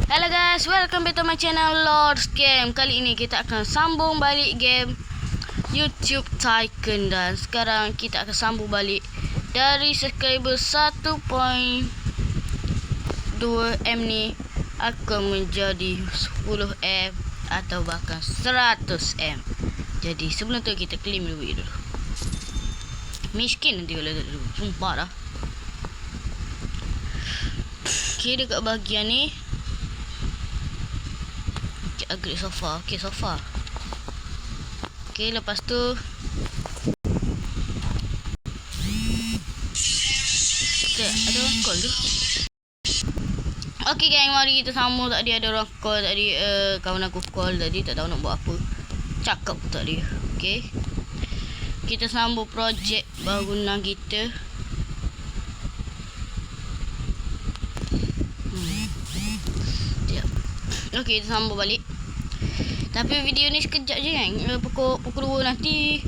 Hello guys, welcome back to my channel Lord's Game. Kali ini kita akan sambung balik game YouTube Tycoon. Dan sekarang kita akan sambung balik dari subscriber 1.2M ni akan menjadi 10M atau bahkan 100M. Jadi sebelum tu kita claim duit dulu. Miskin nanti kalau dulu, sumpah dah. Okay, dekat bahagian ni upgrade sofa. Okay, sofa. Okay, lepas tu okay, ada orang call tu. Okay gang, mari kita sambung. Tadi ada orang call tadi, kawan aku call tadi, tak tahu nak buat apa. Cakap pun tak dia. Okay, kita sambung projek bangunan kita. Okay, kita sambung balik. Tapi video ni sekejap je kan. Pukul 2 nanti,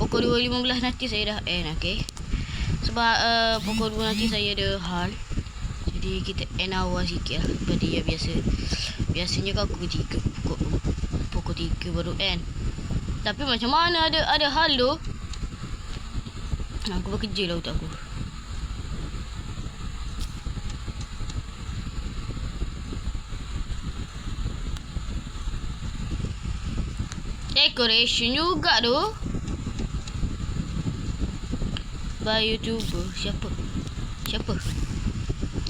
pukul 2.15 nanti saya dah end. Okay, sebab pukul 2 nanti saya ada hal. Jadi kita end awal sikit lah daripada yang biasa. Biasanya kan pukul 3 baru end. Tapi macam mana ada hal tu, aku bekerja lah untuk aku. Decoration juga tu. By YouTuber. Siapa?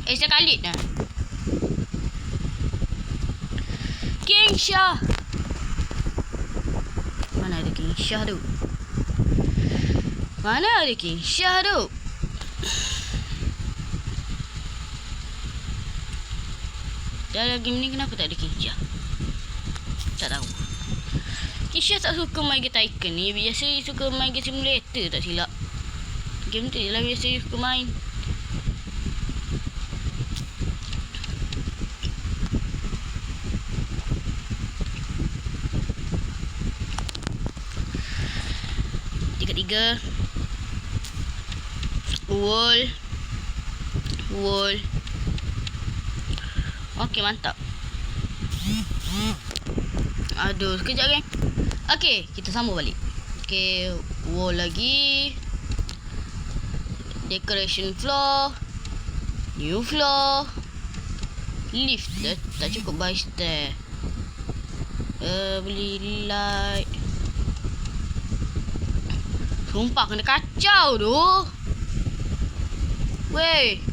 Saya Khalid lah. King Shah. Mana ada King Shah tu? Dalam game ni kenapa tak ada King Shah? Tak tahu. Kisha tak suka main game Tycoon ni. Biasa dia suka main game simulator, tak silap. Game tu je lah biasa dia suka main. Tiga. Wall. Okey, mantap. Aduh, sekejap geng. Okay, kita sambung balik. Okay, wall lagi. Decoration floor. New floor. Lift tak cukup by stair. Beli light. Sumpah kena kacau tu. Weh,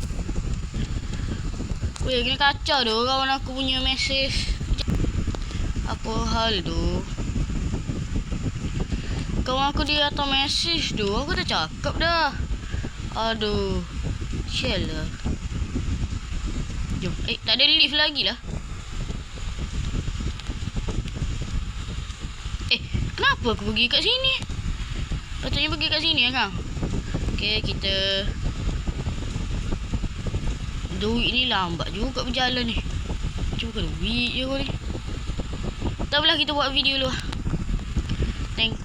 kena kacau tu. Kawan aku punya message. Apa hal tu? Kawan aku dia atas message tu. Aku dah cakap dah. Aduh, shell lah. Jom. Tak ada lift lagi lah. Kenapa aku pergi kat sini? Patutnya pergi kat sini kan? Okay, kita duit ni lambat juga berjalan ni. Cuma bukan duit je kau ni. Tak apalah, kita buat video dulu lah. Neng.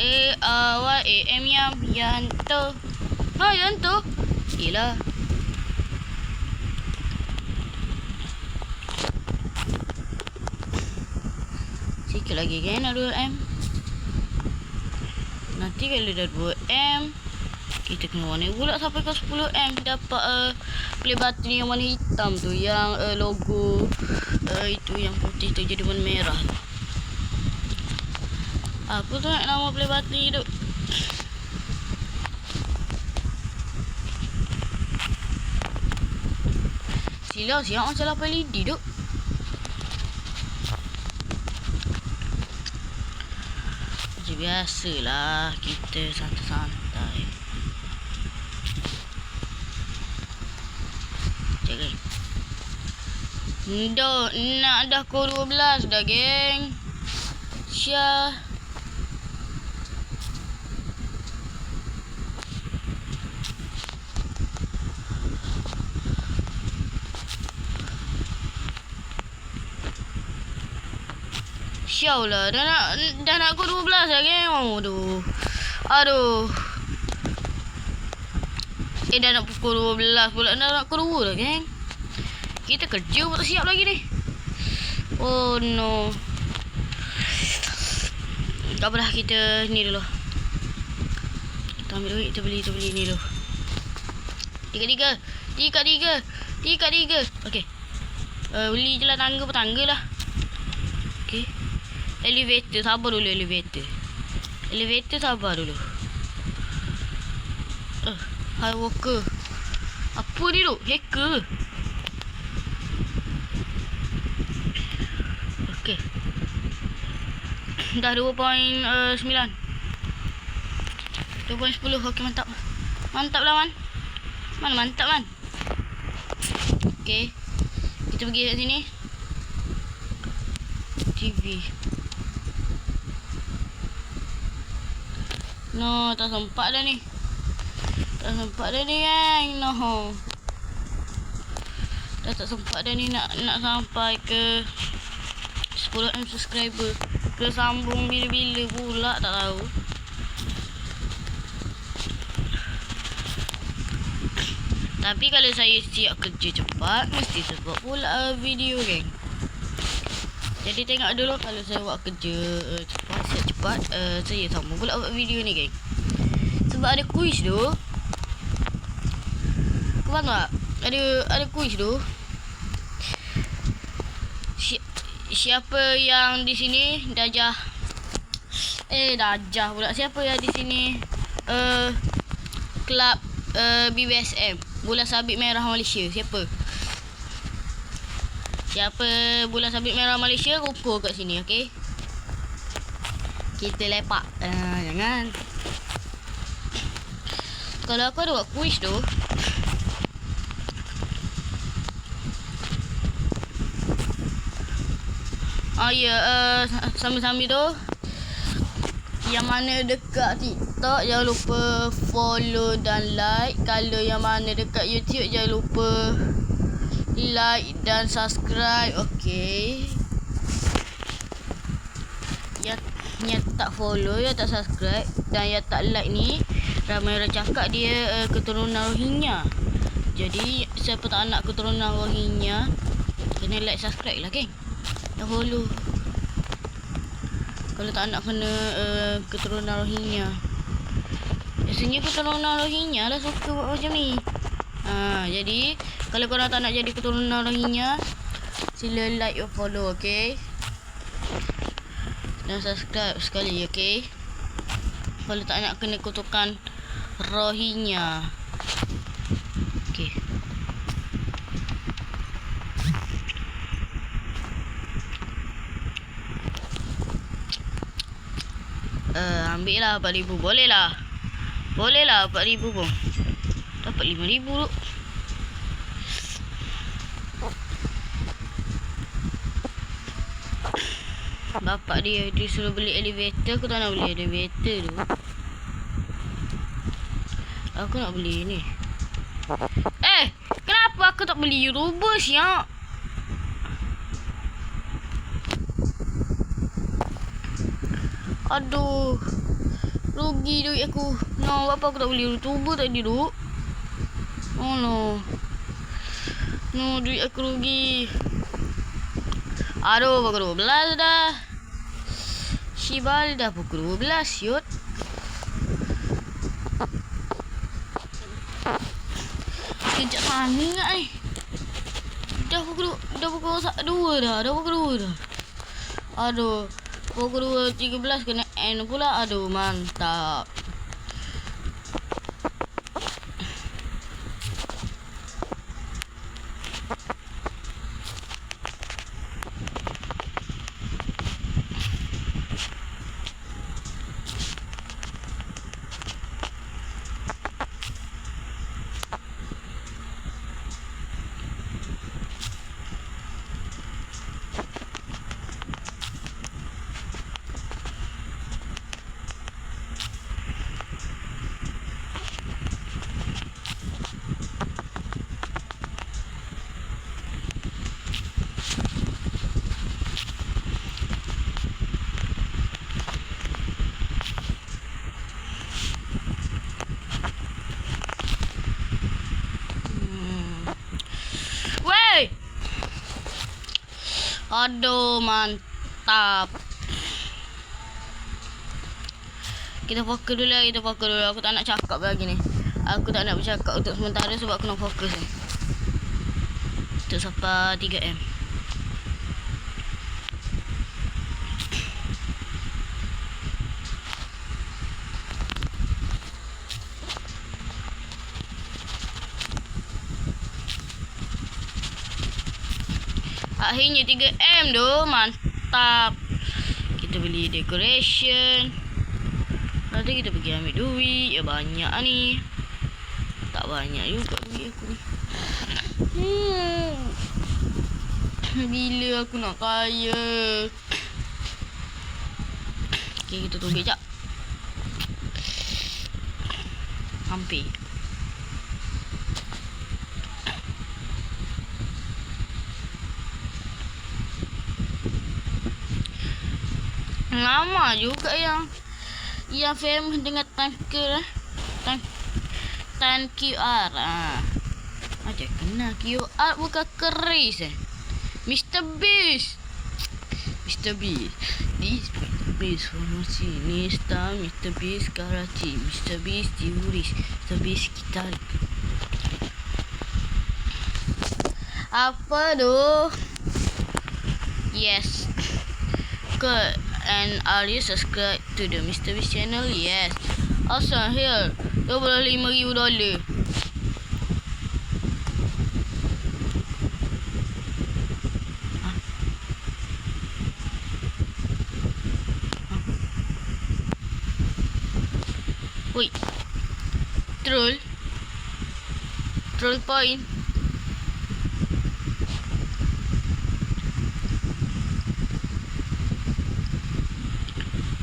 A-A-Y-A-M Yanto. Yanto. Yelah. Sikit lagi kan nak 2M. Nanti kalau dah 2M, kita kena warna pula sampai ke 10M. Dapat play button yang warna hitam tu, yang logo itu yang putih tu jadi warna merah tu. Apa tu nak nama play button ni tu? Siap macam 8 LED tu. Macam biasalah, kita santai-santai. Cek geng. Nak dah pukul 12 dah geng. Syah. siau lah. Dah nak pukul 12 lah, geng. Aduh. Dah nak pukul 12 pula. Dah nak pukul 2 lah, geng. Kita kerja pun tak siap lagi ni. Oh no. Tak apalah, kita ni dulu. Kita ambil duit, kita beli ni dulu. Tiga. Okay. Beli je lah tangga lah. Okay. Elevator, sabar dulu elevator. Sabar dulu. Hi worker. Apa ni tu? Hacker. Okay. Dah 2.9. 2.10. Okay, mantap. Mantap lah, man. Mantap, man. Okay. Kita pergi kat sini. TV. No, tak sempat dah ni. Gang. No. Dah tak sempat dah ni nak sampai ke 10M subscriber. Ke sambung bila-bila pula tak tahu. Tapi kalau saya siap kerja cepat, mesti saya buat pula video, geng. Jadi tengok dulu kalau saya buat kerja cepat, saya sambung pula buat video ni, geng. Sebab ada kuis tu. Kau faham tak? Ada kuis tu. Siapa yang di sini Dajah pula. Siapa yang di sini Kelab BBSM Bola Sabit Merah Malaysia. Siapa Bola Sabit Merah Malaysia, kumpul kat sini, okey? Kita lepak. Jangan. Kalau aku ada buat kuis tu, sambil-sambil tu, yang mana dekat TikTok jangan lupa follow dan like. Kalau yang mana dekat YouTube jangan lupa like dan subscribe. Okay. Yang tak follow, yang tak subscribe dan yang tak like ni, ramai orang cakap dia keturunan Rohingya. Jadi siapa tak nak keturunan Rohingya, kena like subscribe lah, geng. Dan follow. Kalau tak nak kena keturunan Rohingya. Biasanya keturunan Rohingya lah suka buat macam ni. Jadi kalau korang tak nak jadi keturunan Rohingya, sila like dan follow, okay? Dan subscribe sekali, okay? Kalau tak nak kena kutukan Rohingya. Okay. Ambil lah 4,000. Boleh lah 4,000 pun. Dapat 5,000 tu. Bapak dia suruh beli elevator. Aku tak nak beli elevator tu. Aku nak beli ni. Kenapa aku tak beli YouTuber siap? Aduh, rugi duit aku. No, apa aku tak beli YouTuber tadi tu? Oh no. No, duit aku rugi. Aduh, pukul 12 dah. Shibal dah pukul 12, yut. Kejap sangat ni. Dah pukul 2 dah. Aduh. Pukul 2.13 kena end pula. Aduh, mantap. Aduh, mantap. Kita fokus dulu lah, Aku tak nak cakap lagi ni. Aku tak nak bercakap untuk sementara sebab aku nak fokus ni. Untuk sampai 3M. Akhirnya 3M tu, mantap. Kita beli decoration. Nanti kita pergi ambil duit. Ya banyak ni. Tak banyak juga duit aku ni. Bila aku nak kaya? Okay, kita tunggu sekejap. Hampir. Lama juga yang famous dengan time QR. Macam kena QR bukan keris Mr. Beast. This Mr. Beast formasi Nista, Mr. Beast Karachi, Mr. Beast Tiuris, Mr. Beast kita. Apa tu? Yes. Good. And are you subscribed to the Mr. Beast channel? Yes. Awesome. Here $25,000. Wait. Troll point.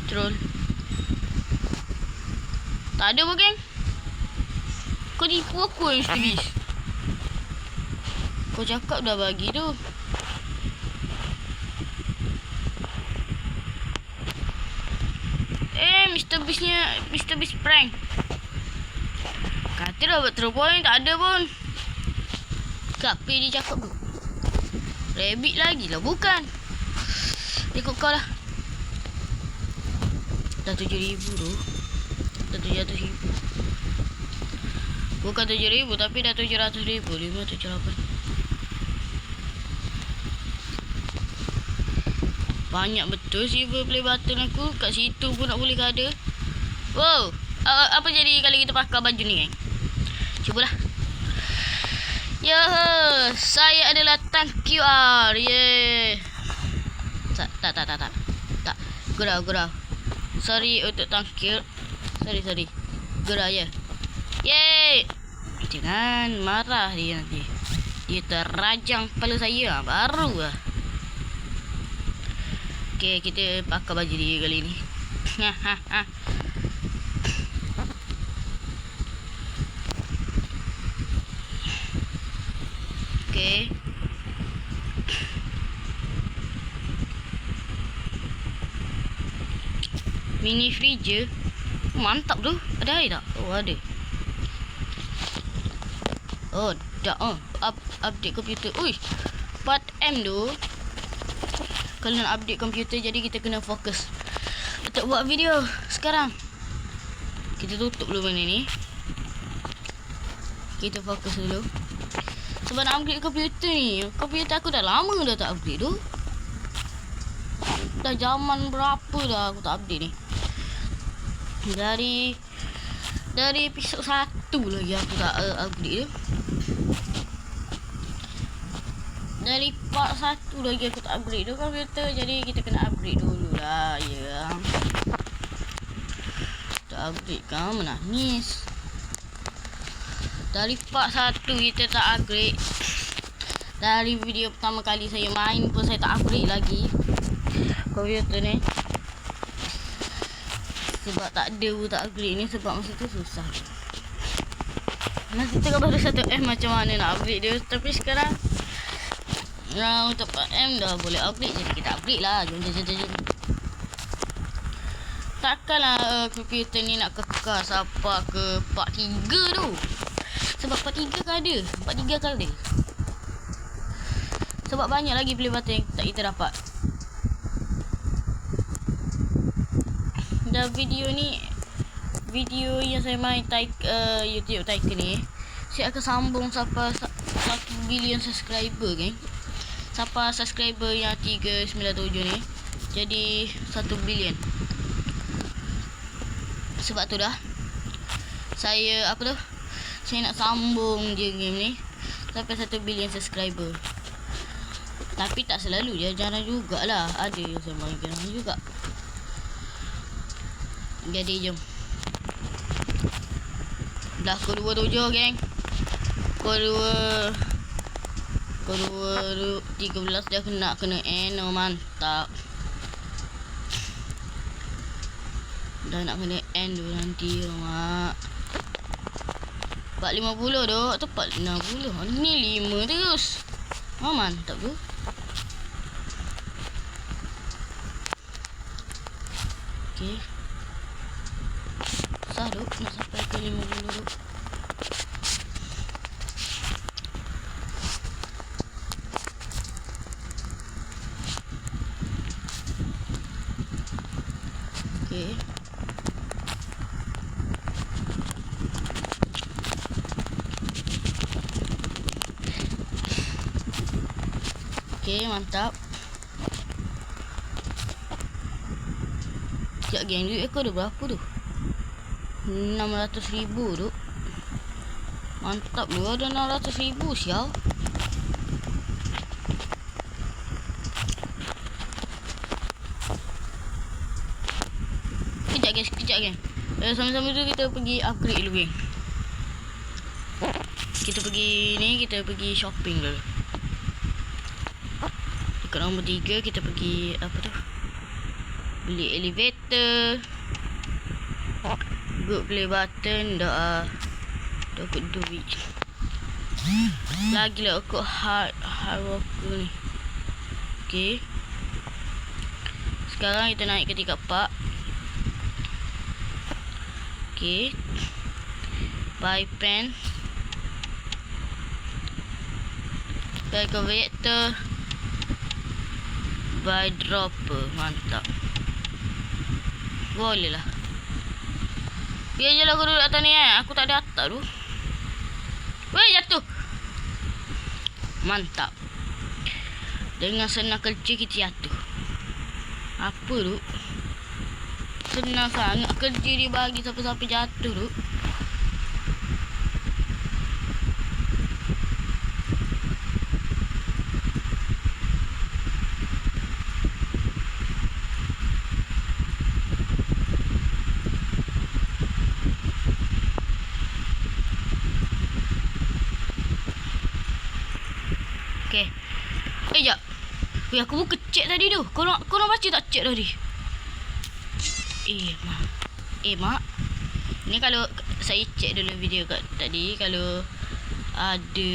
Troll. Tak ada pun, geng. Kau tipu aku, Mr. Beast. Kau cakap dah bagi tu. Mr. Beast prank. Kata dah buat troll point, tak ada pun. Apa dia cakap tu? Rabbit lagi lah, bukan. Ikut kau lah. Dah 7,000 tu. Dah 700,000. Bukan 7,000 tapi dah 700,000. 578. Banyak betul silver play button aku. Kat situ pun nak boleh ada. Wow. Apa jadi kalau kita pakai baju ni, geng? Cubalah. Ya, saya adalah tank QR. Yeay. Tak. Gurau. Sorry untuk tangkir. Sorry. Gerah je. Yeay. Jangan marah dia nanti. Dia terrajang kepala saya. Baru lah. Okay, kita pakai baju dia kali ni. Okay. Mini freezer. Mantap tu. Ada air tak? Oh, ada. Oh, dah. Update komputer. Ui, 4M tu. Kalau nak update komputer, jadi kita kena fokus untuk buat video sekarang. Kita tutup dulu benda ni. Kita fokus dulu. Sebab nak upgrade komputer ni. Komputer aku dah lama dah tak upgrade tu. Dah zaman berapa dah aku tak update ni. Dari episod 1 lagi aku tak upgrade tu. Dari part 1 lagi aku tak upgrade tu komputer. Jadi kita kena upgrade dulu lah. Ya. Tak upgrade kan menangis. Dari part 1 kita tak upgrade. Dari video pertama kali saya main pun saya tak upgrade lagi komputer ni. Sebab tak ada pun tak upgrade ni. Sebab masa tu susah. Masa tu kan baru 1M macam mana nak upgrade dia. Tapi sekarang untuk 4M dah boleh upgrade. Jadi kita upgrade lah. Jom. Takkanlah komputer ni nak kekal sampai ke part 3 tu. Sebab part 3 kan ada. Part 3 kan ada. Sebab banyak lagi play button yang tak kita dapat. Dan video yang saya main YouTube Tycoon ni, saya akan sambung sampai 1 bilion subscriber, geng. Sampai subscriber yang 397 ni jadi 1 bilion. Sebab tu dah saya nak sambung je game ni sampai 1 bilion subscriber. Tapi tak selalu je, jarang jugalah. Ada yang saya mainkan juga. Jadi jom. Dah pukul 27, geng. Pukul 2:13 dah kena end. Mantap. Dah nak kena end tu nanti, mak. 4.50 dok, tu 4.60. Ni 5 terus. Mantap tu. Okey. Sah dok, nak sampai ke 50 dok. Okey. Okey, mantap. Sekejap, geng. Duit aku ada berapa tu? 600,000 tu. Mantap tu. Ada 600,000 sial. Sekejap, geng. Sama-sama tu kita pergi upgrade dulu, geng. Kita pergi shopping dulu. Dekat nombor 3 kita pergi beli elevator. Good play button. Dah dapat duit. Lagi lah aku hard worker ni. Okay. Sekarang kita naik ke tingkat 4. Okay. Buy pen. Buy converter. Buy dropper. Mantap. Boleh lah. Biar je lah aku duduk atas ni Aku tak ada atas tu. Weh, jatuh. Mantap. Dengan senang kerja kita jatuh. Apa tu? Senang sangat kerja dia bagi sampai-sampai jatuh tu. Okay. Sekejap. Weh, aku buka chat tadi tu. Korang baca tak chat tadi? Mak. Ni kalau saya cek dulu video kat tadi. Kalau ada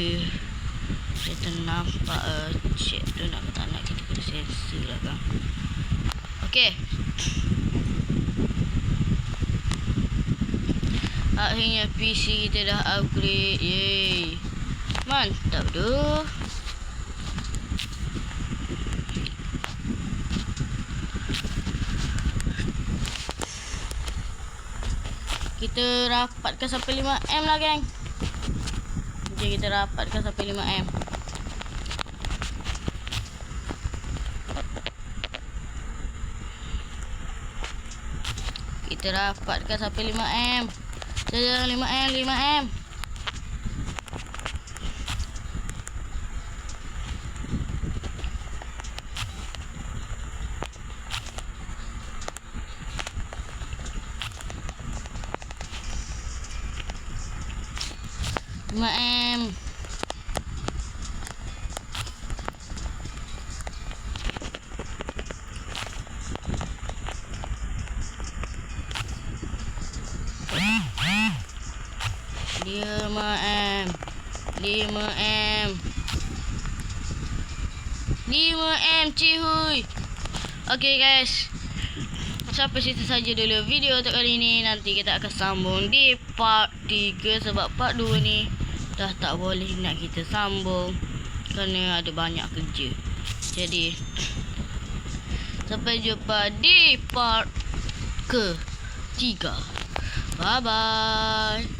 kita nampak chat tu nak tak nak, kita kena sensor lah kan. Okay. Akhirnya PC kita dah upgrade. Yeay. Mantap tu. Kita rapatkan sampai 5M lah, geng. Okay, kita rapatkan sampai 5M. Kita rapatkan sampai 5M. Saja 5M. Cihuy. Okay guys, sampai situ saja dulu video untuk kali ini. Nanti kita akan sambung di part 3. Sebab part 2 ni dah tak boleh nak kita sambung. kerana ada banyak kerja. Jadi sampai jumpa di part ke-3. Bye bye.